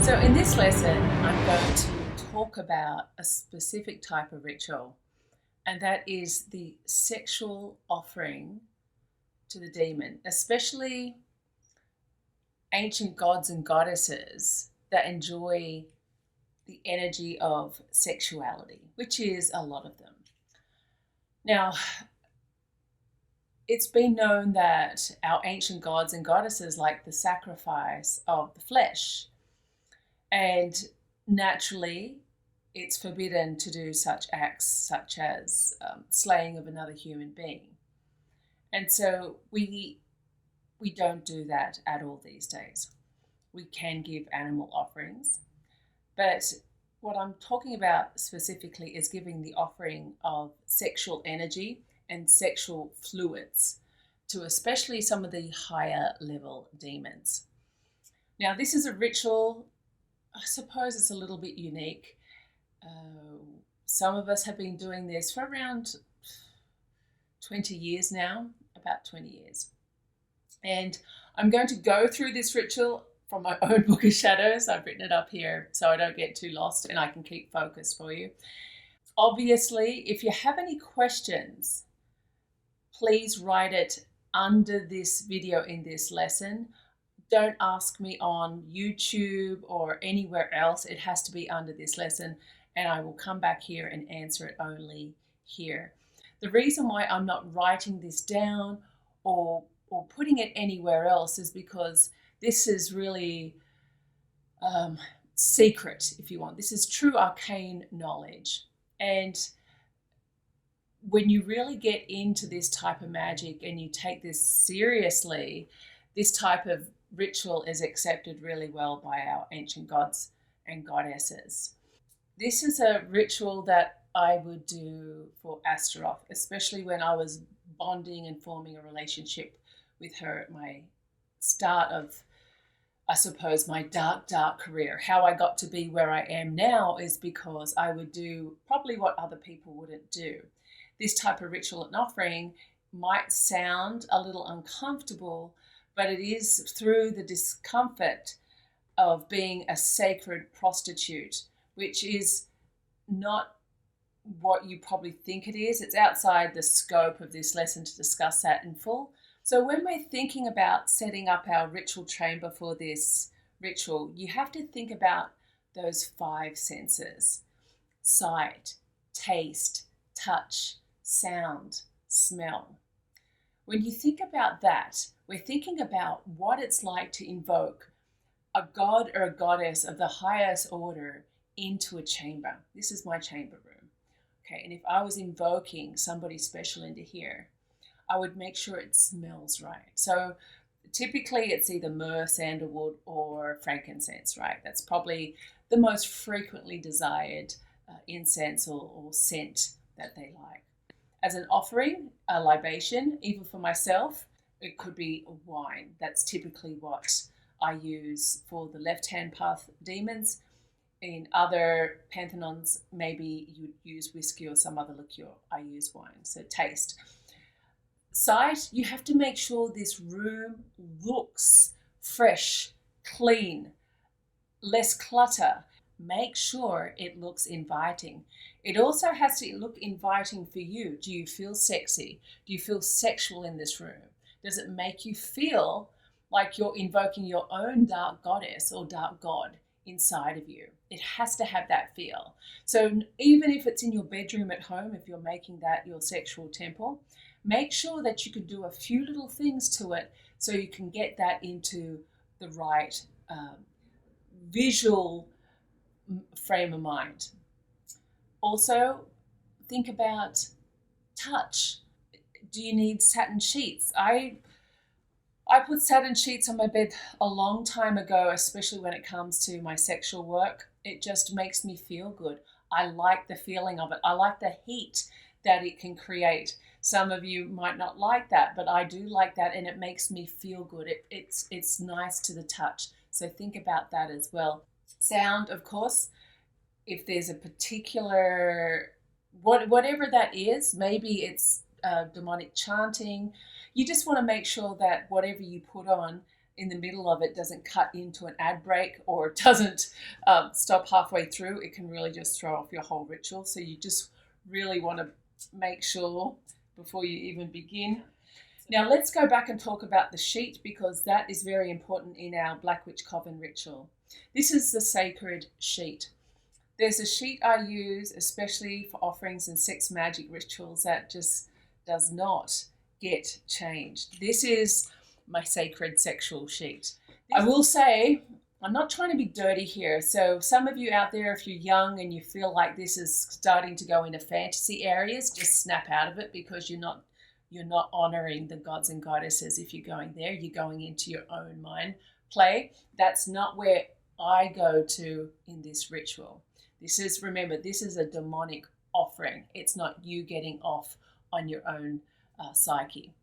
So in this lesson, I'm going to talk about a specific type of ritual, and that is the sexual offering to the demon, especially ancient gods and goddesses that enjoy the energy of sexuality, which is a lot of them. Now, it's been known that our ancient gods and goddesses like the sacrifice of the flesh, and naturally it's forbidden to do such acts such as slaying of another human being. And so we don't do that at all these days. We can give animal offerings, but what I'm talking about specifically is giving the offering of sexual energy and sexual fluids to especially some of the higher level demons. Now, this is a ritual, I suppose it's a little bit unique. Some of us have been doing this for around 20 years now, about 20 years. And I'm going to go through this ritual from my own book of shadows. I've written it up here so I don't get too lost and I can keep focus for you. Obviously, if you have any questions, please write it under this video in this lesson. Don't ask me on YouTube or anywhere else. It has to be under this lesson, and I will come back here and answer it only here. The reason why I'm not writing this down or putting it anywhere else is because this is really secret, if you want. This is true arcane knowledge. And when you really get into this type of magic and you take this seriously, this type of ritual is accepted really well by our ancient gods and goddesses. This is a ritual that I would do for Astaroth, especially when I was bonding and forming a relationship with her at my start of, I suppose, my dark career. How I got to be where I am now is because I would do probably what other people wouldn't do. This type of ritual and offering might sound a little uncomfortable, but it is through the discomfort of being a sacred prostitute, which is not what you probably think it is. It's outside the scope of this lesson to discuss that in full. So when we're thinking about setting up our ritual chamber for this ritual, you have to think about those 5 senses: sight, taste, touch, sound, smell. When you think about that, we're thinking about what it's like to invoke a god or a goddess of the highest order into a chamber. This is my chamber room. Okay, and if I was invoking somebody special into here, I would make sure it smells right. So typically it's either myrrh, sandalwood, or frankincense, right? That's probably the most frequently desired incense or scent that they like. As an offering, a libation, even for myself, it could be wine. That's typically what I use for the left-hand path demons. In other pantheons, maybe you'd use whiskey or some other liqueur. I use wine. So taste. Sight, you have to make sure this room looks fresh, clean, less clutter. Make sure it looks inviting. It also has to look inviting for you. Do you feel sexy? Do you feel sexual in this room? Does it make you feel like you're invoking your own dark goddess or dark god inside of you? It has to have that feel. So even if it's in your bedroom at home, if you're making that your sexual temple, make sure that you can do a few little things to it so you can get that into the right visual frame of mind. Also, think about touch. Do you need satin sheets? I put satin sheets on my bed a long time ago, especially when it comes to my sexual work. It just makes me feel good. I like the feeling of it. I like the heat that it can create. Some of you might not like that, but I do like that, and it makes me feel good. It's nice to the touch. So think about that as well. Sound, of course. If there's a particular, whatever that is, maybe it's demonic chanting, you just want to make sure that whatever you put on in the middle of it doesn't cut into an ad break or doesn't stop halfway through, it can really just throw off your whole ritual. So you just really want to make sure before you even begin. Now let's go back and talk about the sheet, because that is very important in our Black Witch Coven ritual. This is the sacred sheet. There's a sheet I use especially for offerings and sex magic rituals that just does not get changed. This is my sacred sexual sheet. I will say, I'm not trying to be dirty here. So some of you out there, if you're young and you feel like this is starting to go into fantasy areas, just snap out of it, because you're not honoring the gods and goddesses. If you're going there, you're going into your own mind play. That's not where I go to in this ritual. Remember, this is a demonic offering. It's not you getting off on your own psyche.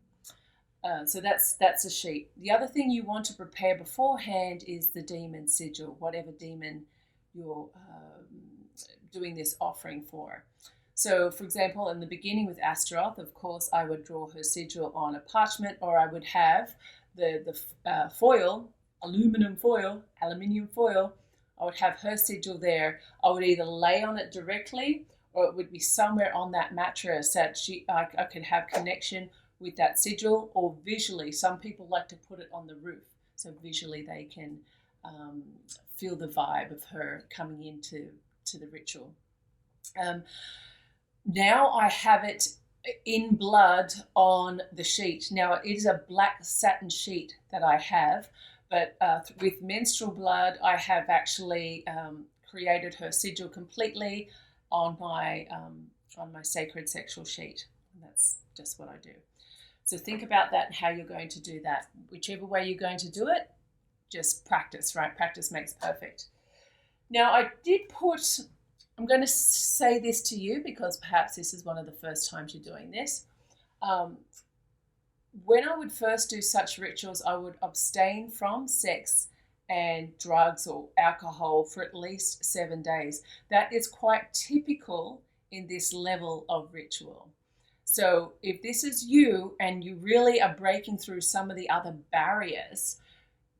So that's a sheet. The other thing you want to prepare beforehand is the demon sigil, whatever demon you're doing this offering for. So, for example, in the beginning with Astaroth, of course, I would draw her sigil on a parchment, or I would have the foil, aluminium foil. I would have her sigil there. I would either lay on it directly, or it would be somewhere on that mattress that I could have connection with that sigil, or visually. Some people like to put it on the roof, so visually they can feel the vibe of her coming into the ritual. Now I have it in blood on the sheet. Now it is a black satin sheet that I have, but with menstrual blood, I have actually created her sigil completely on my sacred sexual sheet. And that's just what I do. So think about that and how you're going to do that. Whichever way you're going to do it, just practice, right? Practice makes perfect. Now I'm going to say this to you because perhaps this is one of the first times you're doing this. When I would first do such rituals, I would abstain from sex and drugs or alcohol for at least 7 days. That is quite typical in this level of ritual. So if this is you and you really are breaking through some of the other barriers,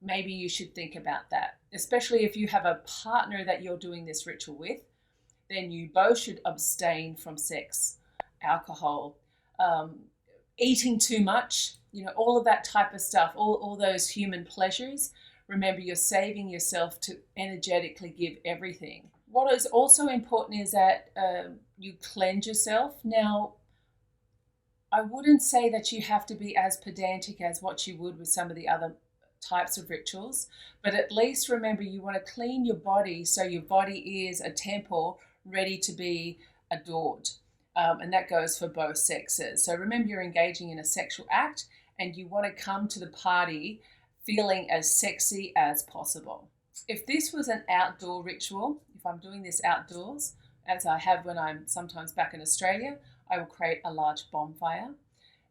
maybe you should think about that, especially if you have a partner that you're doing this ritual with. Then you both should abstain from sex, alcohol, eating too much, all of that type of stuff, all those human pleasures. Remember, you're saving yourself to energetically give everything. What is also important is that you cleanse yourself. Now, I wouldn't say that you have to be as pedantic as what you would with some of the other types of rituals, but at least remember you want to clean your body so your body is a temple ready to be adored. And that goes for both sexes. So remember, you're engaging in a sexual act and you want to come to the party feeling as sexy as possible. If this was an outdoor ritual, if I'm doing this outdoors, as I have when I'm sometimes back in Australia, I will create a large bonfire.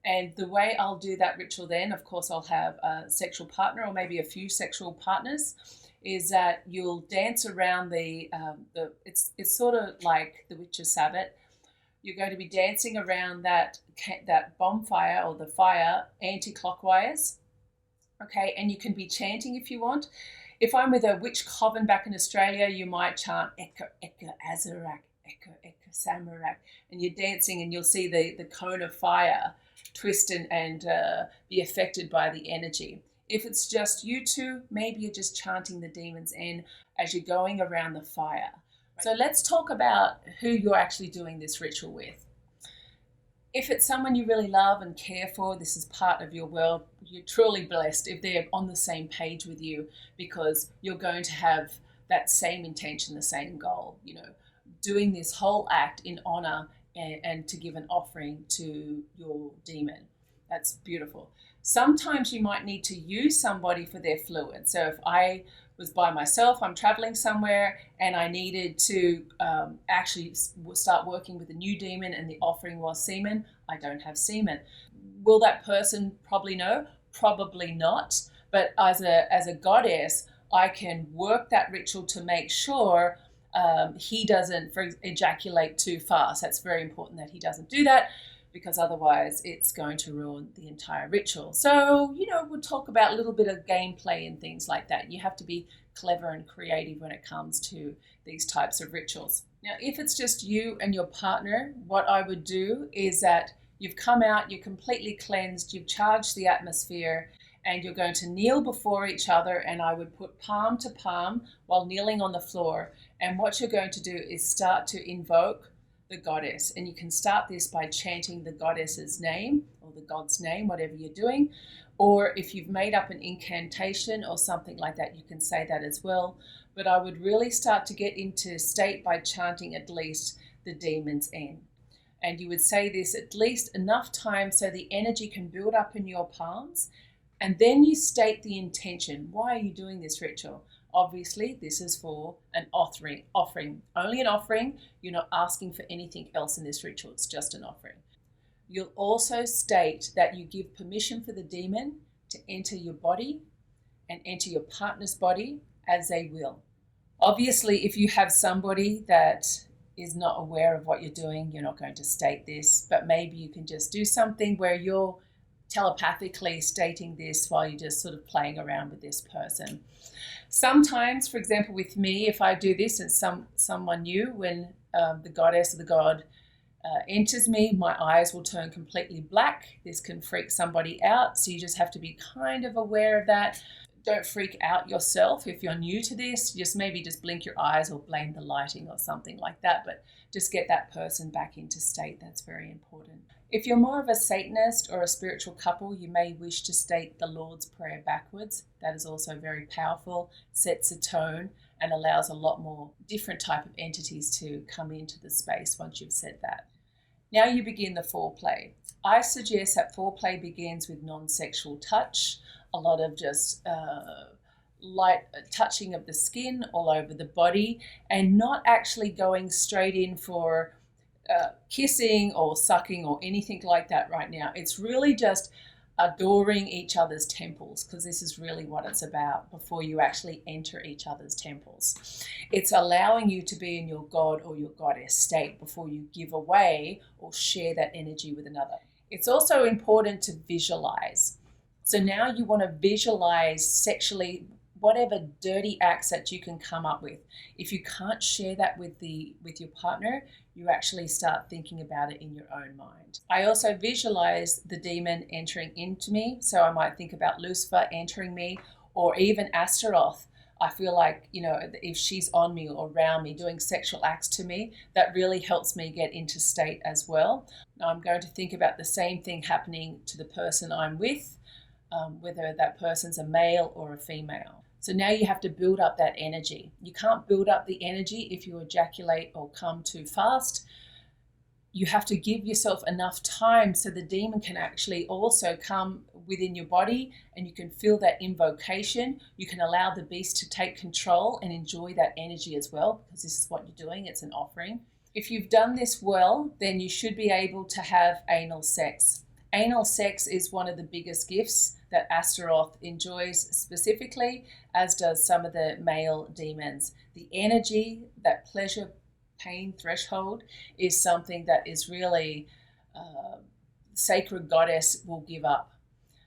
And the way I'll do that ritual then, of course, I'll have a sexual partner or maybe a few sexual partners, is that you'll dance around it's sort of like the Witch's Sabbath. You're going to be dancing around that bonfire or the fire anti-clockwise, okay? And you can be chanting if you want. If I'm with a witch coven back in Australia, you might chant Eka, Eka, Azarak, Eka, Eka, Samarak, and you're dancing and you'll see the cone of fire twist and be affected by the energy. If it's just you two, maybe you're just chanting the demons in as you're going around the fire. So let's talk about who you're actually doing this ritual with. If it's someone you really love and care for, this is part of your world, you're truly blessed if they're on the same page with you, because you're going to have that same intention, the same goal, doing this whole act in honor and to give an offering to your demon. That's beautiful. Sometimes you might need to use somebody for their fluid. So if I was by myself, I'm traveling somewhere and I needed to actually start working with a new demon and the offering was semen, I don't have semen. Will that person probably know? Probably not. But as a goddess, I can work that ritual to make sure he doesn't ejaculate too fast. That's very important that he doesn't do that, because otherwise it's going to ruin the entire ritual. So, we'll talk about a little bit of gameplay and things like that. You have to be clever and creative when it comes to these types of rituals. Now, if it's just you and your partner, what I would do is that you've come out, you're completely cleansed, you've charged the atmosphere, and you're going to kneel before each other, and I would put palm to palm while kneeling on the floor. And what you're going to do is start to invoke the goddess. And you can start this by chanting the goddess's name or the god's name, whatever you're doing. Or if you've made up an incantation or something like that, you can say that as well. But I would really start to get into state by chanting at least the demon's end. And you would say this at least enough times so the energy can build up in your palms. And then you state the intention. Why are you doing this ritual? Obviously, this is for an offering. Only an offering. You're not asking for anything else in this ritual. It's just an offering. You'll also state that you give permission for the demon to enter your body and enter your partner's body as they will. Obviously, if you have somebody that is not aware of what you're doing, you're not going to state this, but maybe you can just do something where you're telepathically stating this while you're just sort of playing around with this person. Sometimes, for example, with me, if I do this and someone new, when the goddess or the god enters me, my eyes will turn completely black. This can freak somebody out, so you just have to be kind of aware of that. Don't freak out yourself if you're new to this. Just blink your eyes or blame the lighting or something like that, but just get that person back into state. That's very important. If you're more of a Satanist or a spiritual couple, you may wish to state the Lord's Prayer backwards. That is also very powerful, sets a tone, and allows a lot more different type of entities to come into the space once you've said that. Now you begin the foreplay. I suggest that foreplay begins with non-sexual touch, a lot of just light touching of the skin all over the body, and not actually going straight in for kissing or sucking or anything like that right now. It's really just adoring each other's temples, because this is really what it's about before you actually enter each other's temples. It's allowing you to be in your god or your goddess state before you give away or share that energy with another. It's also important to visualize. So now you want to visualize sexually whatever dirty acts that you can come up with. If you can't share that with your partner, you actually start thinking about it in your own mind. I also visualize the demon entering into me. So I might think about Lucifer entering me, or even Astaroth. I feel like, if she's on me or around me doing sexual acts to me, that really helps me get into state as well. Now I'm going to think about the same thing happening to the person I'm with, whether that person's a male or a female. So now you have to build up that energy. You can't build up the energy if you ejaculate or come too fast. You have to give yourself enough time so the demon can actually also come within your body, and you can feel that invocation. You can allow the beast to take control and enjoy that energy as well, because this is what you're doing. It's an offering. If you've done this well, then you should be able to have anal sex. Anal sex is one of the biggest gifts that Astaroth enjoys specifically, as does some of the male demons. The energy, that pleasure pain threshold, is something that is really sacred goddess will give up.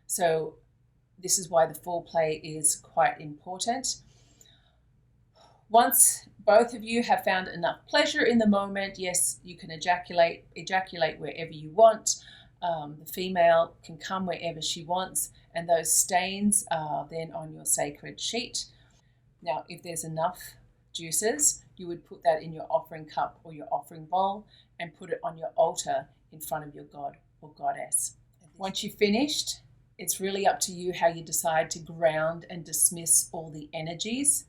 So this is why the foreplay is quite important. Once both of you have found enough pleasure in the moment, yes, you can ejaculate wherever you want. The female can come wherever she wants, and those stains are then on your sacred sheet. Now, if there's enough juices, you would put that in your offering cup or your offering bowl and put it on your altar in front of your god or goddess. Once you've finished, it's really up to you how you decide to ground and dismiss all the energies.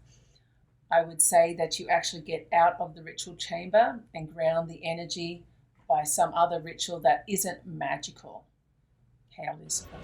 I would say that you actually get out of the ritual chamber and ground the energy by some other ritual that isn't magical. Hail Lucifer.